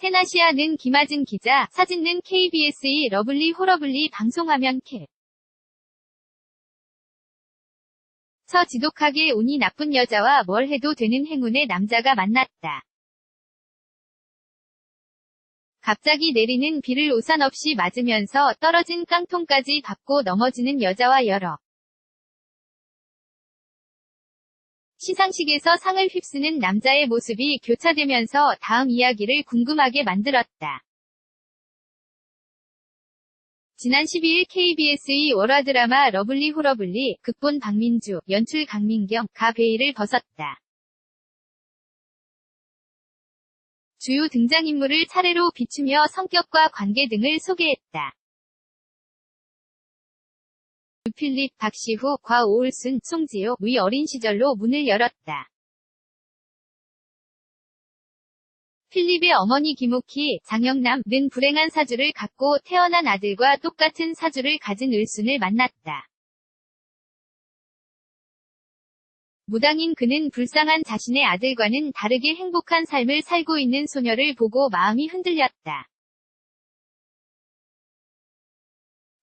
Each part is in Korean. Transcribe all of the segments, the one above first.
테나시아는 김아진 기자, 사진는 KBS의 러블리 호러블리 방송화면 캡. 지독하게 운이 나쁜 여자와 뭘 해도 되는 행운의 남자가 만났다. 갑자기 내리는 비를 우산 없이 맞으면서 떨어진 깡통까지 밟고 넘어지는 여자와 여러 시상식에서 상을 휩쓰는 남자의 모습이 교차되면서 다음 이야기를 궁금하게 만들었다. 지난 12일 KBS의 월화 드라마 러블리 호러블리, 극본 박민주, 연출 강민경, 가 베일을 벗었다. 주요 등장인물을 차례로 비추며 성격과 관계 등을 소개했다. 유필립, 박시후, 곽오울순, 송지효의 어린 시절로 문을 열었다. 필립의 어머니 김옥희, 장영남은 불행한 사주를 갖고 태어난 아들과 똑같은 사주를 가진 을순을 만났다. 무당인 그는 불쌍한 자신의 아들과는 다르게 행복한 삶을 살고 있는 소녀를 보고 마음이 흔들렸다.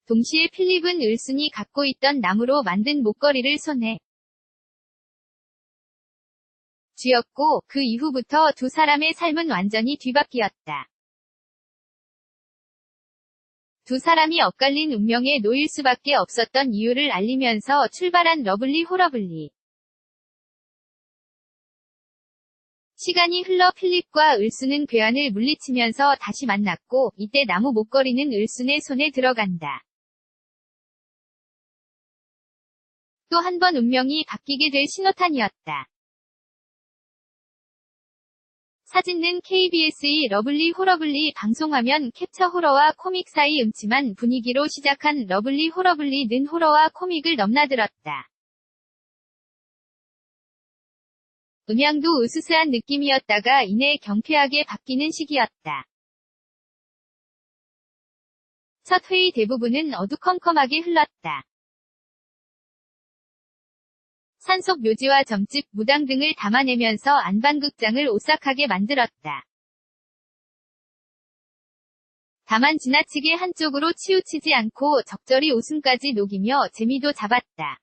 동시에 필립은 을순이 갖고 있던 나무로 만든 목걸이를 손에 쥐었고 그 이후부터 두 사람의 삶은 완전히 뒤바뀌었다. 두 사람이 엇갈린 운명에 놓일 수밖에 없었던 이유를 알리면서 출발한 러블리 호러블리. 시간이 흘러 필립과 을순은 괴한을 물리치면서 다시 만났고 이때 나무 목걸이는 을순의 손에 들어간다. 또 한 번 운명이 바뀌게 될 신호탄이었다. 사진는 KBS의 러블리 호러블리 방송화면 캡처. 호러와 코믹 사이 음침한 분위기로 시작한 러블리 호러블리는 호러와 코믹을 넘나들었다. 음향도 으스스한 느낌이었다가 이내 경쾌하게 바뀌는 시기였다. 첫 회의 대부분은 어두컴컴하게 흘렀다. 산속 묘지와 점집, 무당 등을 담아내면서 안반극장을 오싹하게 만들었다. 다만 지나치게 한쪽으로 치우치지 않고 적절히 웃음까지 녹이며 재미도 잡았다.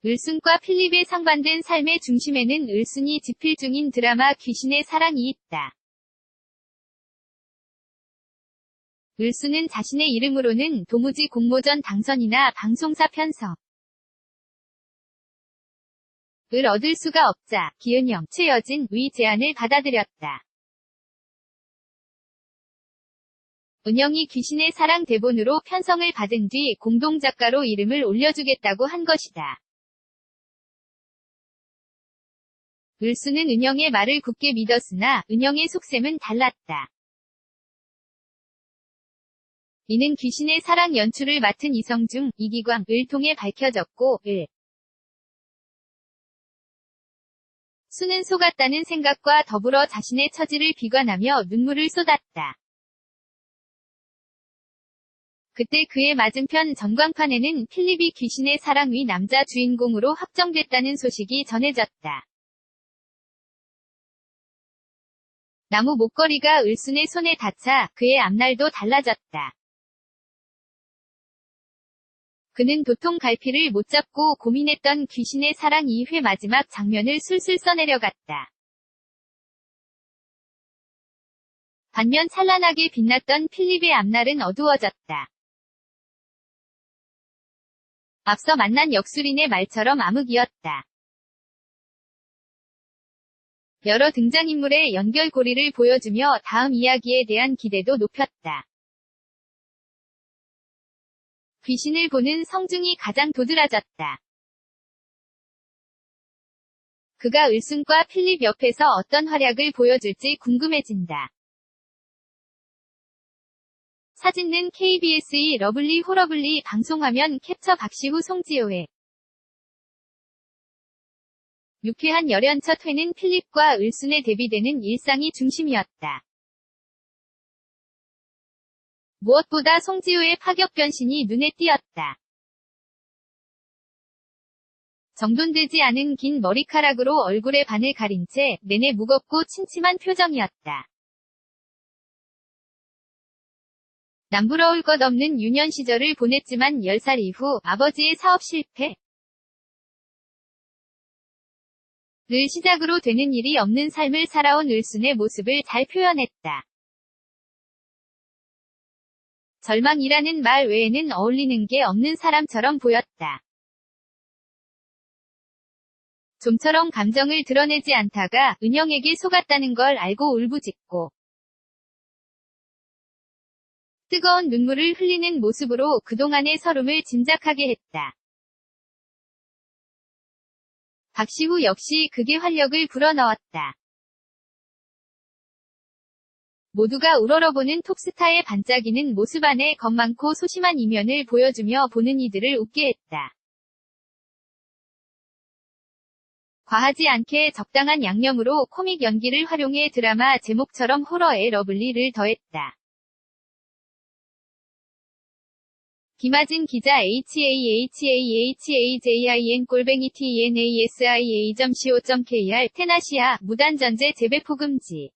을순과 필립의 상반된 삶의 중심에는 을순이 집필 중인 드라마 귀신의 사랑이 있다. 을순은 자신의 이름으로는 도무지 공모전 당선이나 방송사 편성 을 얻을 수가 없자 기은영, 최여진의 제안을 받아들였다. 은영이 귀신의 사랑 대본으로 편성을 받은 뒤 공동작가로 이름을 올려주겠다고 한 것이다. 을순은 은영의 말을 굳게 믿었으나 은영의 속셈은 달랐다. 이는 귀신의 사랑 연출을 맡은 이성중, 이기광을 통해 밝혀졌고 순은 속았다는 생각과 더불어 자신의 처지를 비관하며 눈물을 쏟았다. 그때 그의 맞은편 전광판에는 필립이 귀신의 사랑의 남자 주인공으로 확정됐다는 소식이 전해졌다. 나무 목걸이가 을순의 손에 닿자 그의 앞날도 달라졌다. 그는 도통 갈피를 못 잡고 고민했던 귀신의 사랑 2회 마지막 장면을 술술 써내려갔다. 반면 찬란하게 빛났던 필립의 앞날은 어두워졌다. 앞서 만난 역술인의 말처럼 암흑이었다. 여러 등장인물의 연결고리를 보여주며 다음 이야기에 대한 기대도 높였다. 귀신을 보는 성중이 가장 도드라졌다. 그가 을순과 필립 옆에서 어떤 활약을 보여줄지 궁금해진다. 사진는 KBS의 러블리 호러블리 방송화면 캡처. 박시후, 송지효의 유쾌한 열연. 첫 회는 필립과 을순의 대비되는 일상이 중심이었다. 무엇보다 송지효의 파격 변신이 눈에 띄었다. 정돈되지 않은 긴 머리카락으로 얼굴의 반을 가린 채 내내 무겁고 침침한 표정이었다. 남부러울 것 없는 유년 시절을 보냈지만 10살 이후 아버지의 사업 실패, 를 시작으로 되는 일이 없는 삶을 살아온 을순의 모습을 잘 표현했다. 절망이라는 말 외에는 어울리는 게 없는 사람처럼 보였다. 좀처럼 감정을 드러내지 않다가 은영에게 속았다는 걸 알고 울부짖고 뜨거운 눈물을 흘리는 모습으로 그동안의 서름을 짐작하게 했다. 박시후 역시 극의 활력을 불어넣었다. 모두가 우러러보는 톱스타의 반짝이는 모습 안에 겁 많고 소심한 이면을 보여주며 보는 이들을 웃게 했다. 과하지 않게 적당한 양념으로 코믹 연기를 활용해 드라마 제목처럼 호러의 러블리를 더했다. 김아진 기자 HAHAHAJIN@tnasiA.co.kr 테나시아 무단전제 재배포 금지